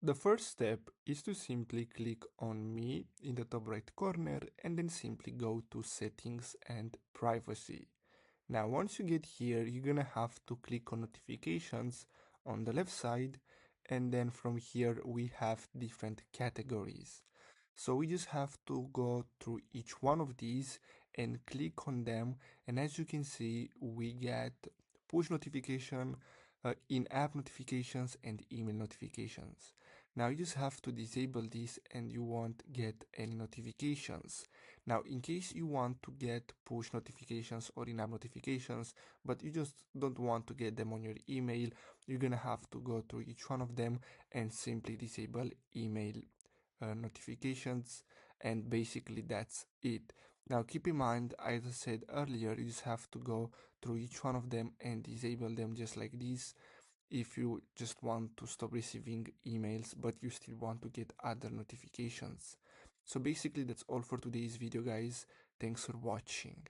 The first step is to simply click on Me in the top right corner and then simply go to Settings and Privacy. Now once you get here, you're gonna have to click on Notifications on the left side, and then from here we have different categories. So we just have to go through each one of these and click on them, and as you can see we get push notification, in-app notifications and email notifications. Now you just have to disable this and you won't get any notifications. Now in case you want to get push notifications or in-app notifications but you just don't want to get them on your email, you're gonna have to go through each one of them and simply disable email notifications, and basically that's it. Now keep in mind, as I said earlier, you just have to go through each one of them and disable them just like this if you just want to stop receiving emails but you still want to get other notifications. So basically that's all for today's video, guys. Thanks for watching.